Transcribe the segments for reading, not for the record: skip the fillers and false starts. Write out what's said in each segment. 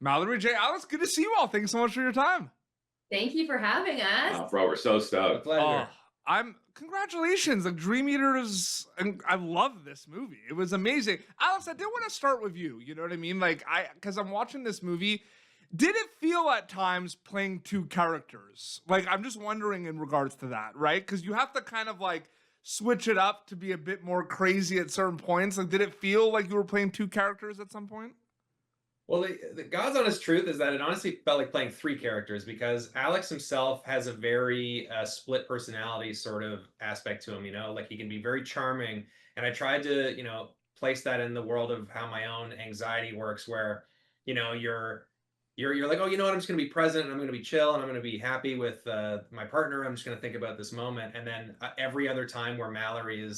Mallory J. Alex, good to see you all. Thanks so much for your time. Thank you for having us. Bro, we're so stoked. Oh, I'm congratulations. Like Dream Eaters, and I love this movie. It was amazing. Alex, I did want to start with you. You know what I mean? Like because I'm watching this movie. Did it feel at times playing two characters? Like I'm just wondering in regards to that, right? Because you have to kind of like switch it up to be a bit more crazy at certain points. Like, did it feel like you were playing two characters at some point? Well, the God's honest truth is that it honestly felt like playing three characters because Alex himself has a very split personality sort of aspect to him, like he can be very charming. And I tried to, place that in the world of how my own anxiety works, where, you're like, oh, you know what, I'm just going to be present and I'm going to be chill and I'm going to be happy with my partner. I'm just going to think about this moment. And then every other time where Mallory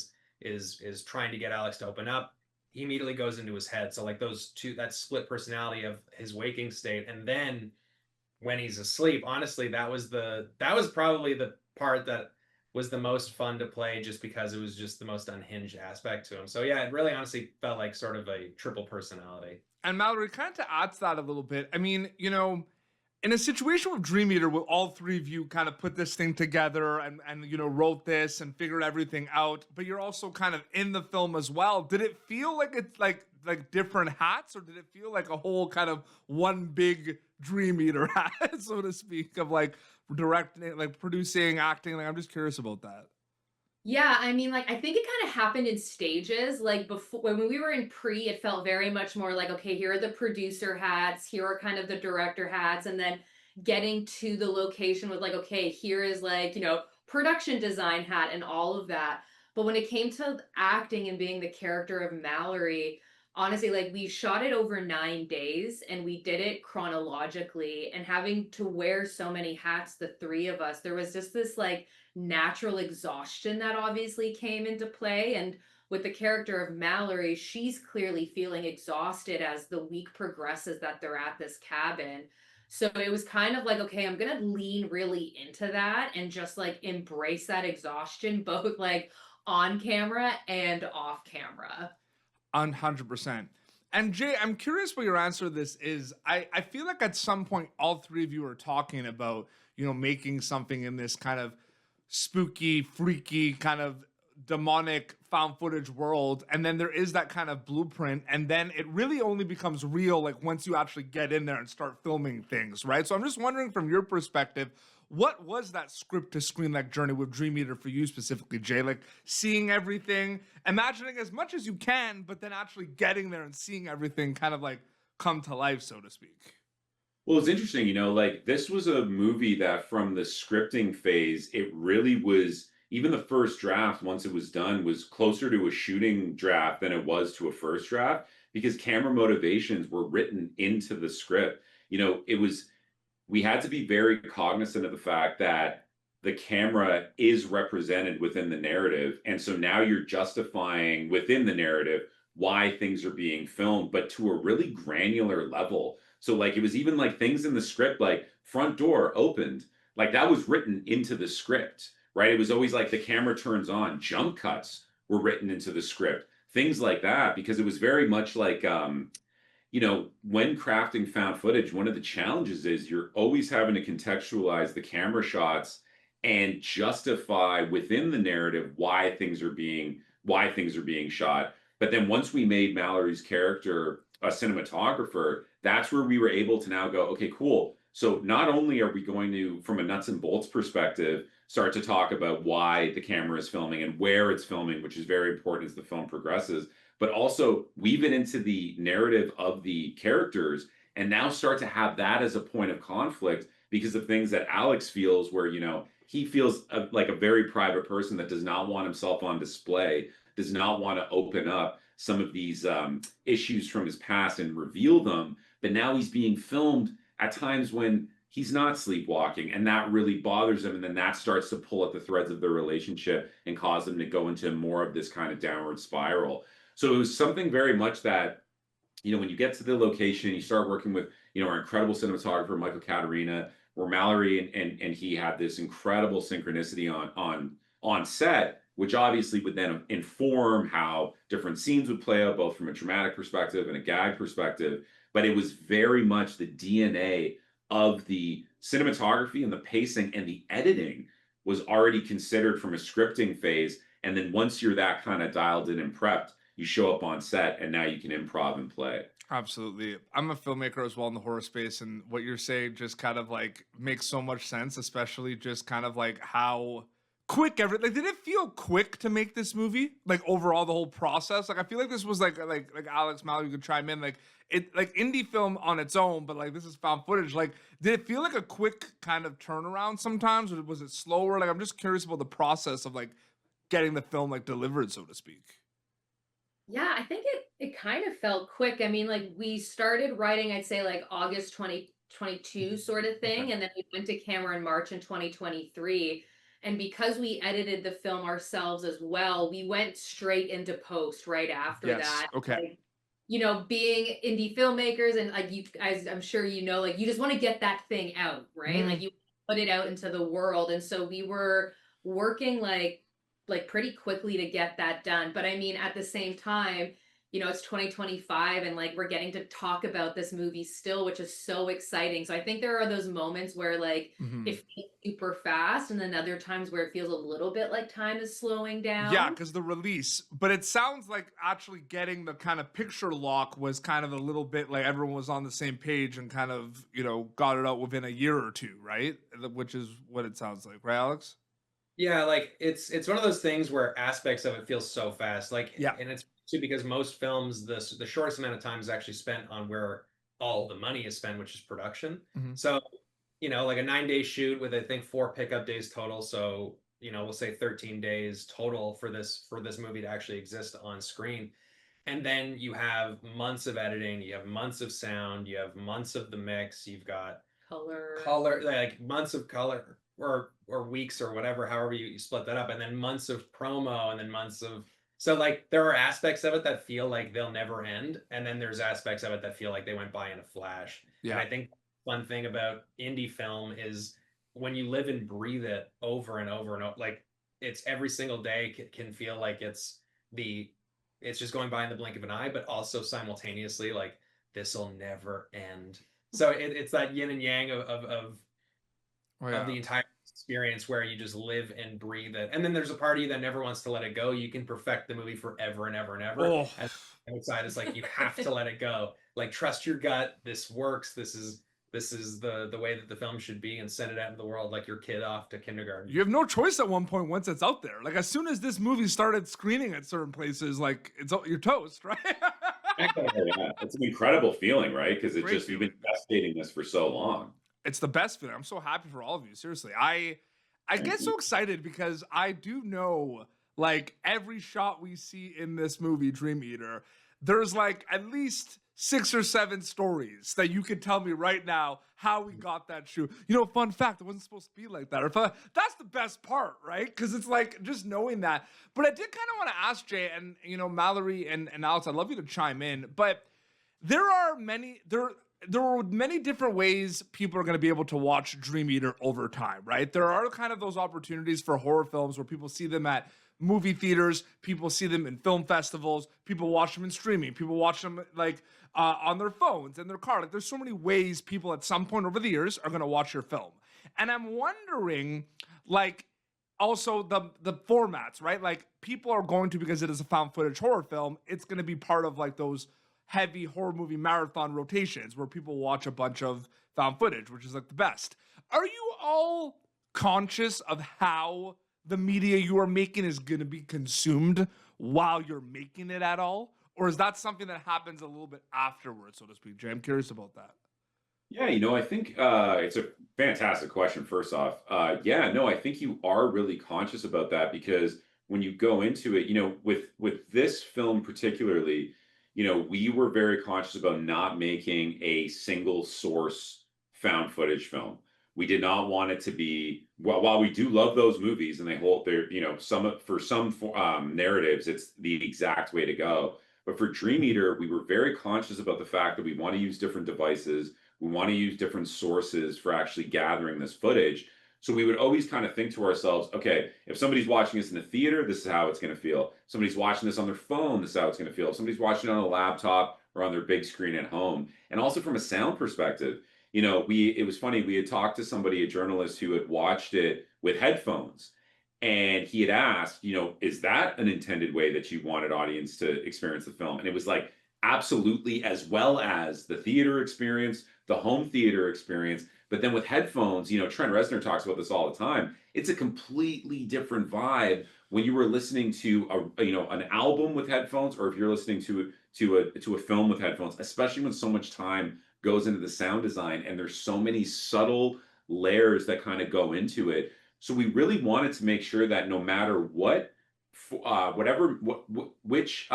is trying to get Alex to open up, he immediately goes into his head. So like those two, that split personality of his waking state, and then when he's asleep, honestly, that was probably the part that was the most fun to play, just because it was just the most unhinged aspect to him. So yeah, it really honestly felt like sort of a triple personality. And Mallory, kind of to add to that a little bit, I mean, in a situation with Dream Eater, where all three of you kind of put this thing together and wrote this and figured everything out, but you're also kind of in the film as well. Did it feel like it's like different hats, or did it feel like a whole kind of one big Dream Eater hat, so to speak, of like directing, like producing, acting? Like I'm just curious about that. Yeah, I mean, like, I think it kind of happened in stages. Like, before, when we were in pre, it felt very much more like, okay, here are the producer hats, here are kind of the director hats. And then getting to the location was like, okay, here is like, production design hat and all of that. But when it came to acting and being the character of Mallory, honestly, like, we shot it over 9 days and we did it chronologically. And having to wear so many hats, the three of us, there was just this like, natural exhaustion that obviously came into play. And with the character of Mallory, she's clearly feeling exhausted as the week progresses that they're at this cabin. So it was kind of like, okay, I'm going to lean really into that and just like embrace that exhaustion, both like on camera and off camera. 100%. And Jay, I'm curious what your answer to this is. I feel like at some point, all three of you are talking about, making something in this kind of spooky, freaky, kind of demonic found footage world. And then there is that kind of blueprint. And then it really only becomes real like once you actually get in there and start filming things, right? So I'm just wondering from your perspective, what was that script to screen like journey with Dream Eater for you specifically, Jay? Like seeing everything, imagining as much as you can, but then actually getting there and seeing everything kind of like come to life, so to speak. Well, it's interesting, like this was a movie that from the scripting phase, it really was, even the first draft, once it was done, was closer to a shooting draft than it was to a first draft, because camera motivations were written into the script. We had to be very cognizant of the fact that the camera is represented within the narrative. And so now you're justifying within the narrative why things are being filmed, but to a really granular level. So like it was even like things in the script, like front door opened, like that was written into the script, right? It was always like the camera turns on, jump cuts were written into the script, things like that, because it was very much like, when crafting found footage, one of the challenges is you're always having to contextualize the camera shots and justify within the narrative why things are being shot. But then once we made Mallory's character a cinematographer, that's where we were able to now go, okay, cool. So not only are we going to, from a nuts and bolts perspective, start to talk about why the camera is filming and where it's filming, which is very important as the film progresses, but also weave it into the narrative of the characters and now start to have that as a point of conflict because of things that Alex feels where, he feels like a very private person that does not want himself on display, does not want to open up some of these issues from his past and reveal them. But now he's being filmed at times when he's not sleepwalking, and that really bothers him. And then that starts to pull at the threads of their relationship and cause them to go into more of this kind of downward spiral. So it was something very much that, when you get to the location, you start working with, our incredible cinematographer, Michael Caterina, where Mallory and he had this incredible synchronicity on set, which obviously would then inform how different scenes would play out, both from a dramatic perspective and a gag perspective. but it was very much the DNA of the cinematography and the pacing and the editing was already considered from a scripting phase. And then once you're that kind of dialed in and prepped, you show up on set and now you can improv and play. Absolutely. I'm a filmmaker as well in the horror space, and what you're saying just kind of like makes so much sense, especially just kind of like how quick like did it feel quick to make this movie? Like overall the whole process? Like I feel like this was like Alex, Mallory, you could chime in, like it like indie film on its own, but like this is found footage. Like did it feel like a quick kind of turnaround sometimes, or was it slower? Like I'm just curious about the process of like getting the film like delivered, so to speak. Yeah, I think it kind of felt quick. I mean, like we started writing, I'd say like August 2022 sort of Okay. thing, and then we went to camera in March in 2023. And because we edited the film ourselves as well, we went straight into post right after Yes. that. Okay. Like, being indie filmmakers and like you guys, I'm sure like you just want to get that thing out, right? Like Mm. you put it out into the world. And so we were working like pretty quickly to get that done. But I mean, at the same time, it's 2025 and like we're getting to talk about this movie still, which is so exciting. So I think there are those moments where like Mhm. it feels super fast, and then other times where it feels a little bit like time is slowing Yeah, down. because the release, but it sounds like actually getting the kind of picture lock was kind of a little bit like everyone was on the same page and kind of, got it out within a year or two, right? Which is what it sounds like, right, Alex? Yeah, like it's one of those things where aspects of it feel so fast. Like, Yeah. and it's too because most films, the shortest amount of time is actually spent on where all the money is spent, which is production. Mhm. So, like a 9-day shoot with I think 4 pickup days total. So, we'll say 13 days total for this movie to actually exist on screen. And then you have months of editing, you have months of sound, you have months of the mix, you've got Color. color, like months of color or weeks or whatever, however you split that up, and then months of promo, and then months of, so like there are aspects of it that feel like they'll never end, and then there's aspects of it that feel like they went by in a flash. And Yeah. I think one thing about indie film is when you live and breathe it over and over and over, like it's every single day can feel like it's just going by in the blink of an eye, but also simultaneously like this will never end. So it's that yin and yang Oh, of yeah. the entire experience where you just live and breathe it. And then there's a party that never wants to let it go. You can perfect the movie forever and ever and ever. Oh, And the outside is like you have to let it go. Like trust your gut. This works. This is the way that the film should be, and send it out into the world like your kid off to kindergarten. you have no choice at one point once it's out there. Like as soon as this movie started screening at certain places, like you're toast, right? Oh, yeah. It's an incredible feeling, right? Because it's Great just, you've been feeling. gestating this for so long. It's the best feeling. I'm so happy for all of you. Seriously. I Thank get you. so excited because I do know like every shot we see in this movie, Dream Eater, there's like at least 6 or 7 stories that you could tell me right now how we got that shoot. Fun fact, it wasn't supposed to be like that. Or that's the best part, right? Because it's like just knowing that. But I did kind of want to ask Jay and Mallory and Alex, I'd love you to chime in. But there are many different ways people are going to be able to watch Dream Eater over time, right? There are kind of those opportunities for horror films where people see them at movie theaters, people see them in film festivals, people watch them in streaming, people watch them like on their phones and their car. Like there's so many ways people at some point over the years are going to watch your film. And I'm wondering, like, also the formats, right? Like people are going to, because it is a found footage horror film, it's going to be part of like those heavy horror movie marathon rotations where people watch a bunch of found footage, which is like the best. Are you all conscious of how the media you are making is going to be consumed while you're making it at all? Or is that something that happens a little bit afterwards, so to speak? Jay, I'm curious about that. Yeah, I think it's a fantastic question, first off. Yeah, no, I think you are really conscious about that because when you go into it, with this film particularly, we were very conscious about not making a single source found footage film. We did not want it to be, while we do love those movies and they hold their, for some narratives, it's the exact way to go. But for Dream Eater, we were very conscious about the fact that we want to use different devices. We want to use different sources for actually gathering this footage. So we would always kind of think to ourselves, okay, if somebody's watching this in the theater, this is how it's going to feel. Somebody's watching this on their phone, this is how it's going to feel. If somebody's watching it on a laptop or on their big screen at home. And also from a sound perspective, it was funny, we had talked to somebody, a journalist who had watched it with headphones. And he had asked, is that an intended way that you wanted audience to experience the film? And it was like, absolutely, as well as the theater experience, the home theater experience. But then with headphones, Trent Reznor talks about this all the time. It's a completely different vibe when you were listening to an album with headphones, or if you're listening to a film with headphones, especially when so much time goes into the sound design and there's so many subtle layers that kind of go into it. So we really wanted to make sure that no matter which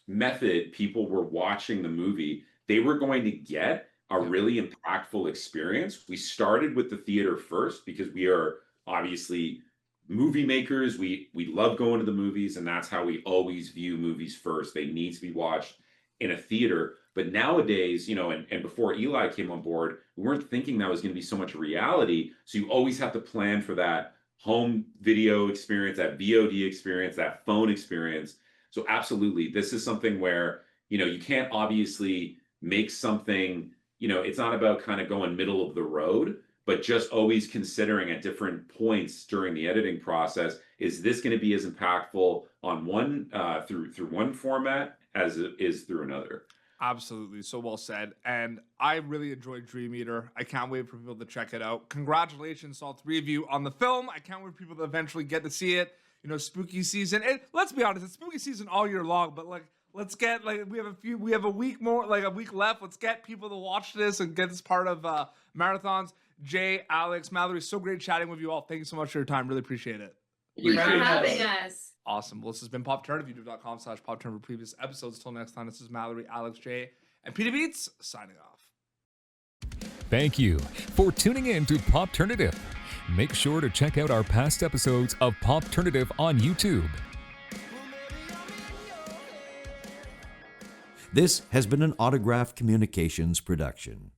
method people were watching the movie, they were going to get a really impactful experience. We started with the theater first because we are obviously movie makers. We love going to the movies, and that's how we always view movies first. They need to be watched in a theater. But nowadays, and before Eli came on board, we weren't thinking that was going to be so much a reality. So you always have to plan for that home video experience, that VOD experience, that phone experience. So absolutely, this is something where, you can't obviously make something, it's not about kind of going middle of the road, but just always considering at different points during the editing process, is this going to be as impactful on one through one format as it is through another? Absolutely. So well said. And I really enjoyed Dream Eater. I can't wait for people to check it out. Congratulations to all three of you on the film. I can't wait for people to eventually get to see it. Spooky season. And let's be honest, it's spooky season all year long, but let's get we have a week left. Let's get people to watch this and get this part of marathons. Jay, Alex, Mallory, so great chatting with you all. Thank you so much for your time. Really appreciate it. Thank you for having us. Awesome. Well, this has been Pop Turn, youtube.com/Pop Turn for previous episodes. Till next time, this is Mallory, Alex, Jay, and Peter Beats signing off. Thank you for tuning in to Popternative. Make sure to check out our past episodes of Popternative on YouTube. This has been an Autograph Communications production.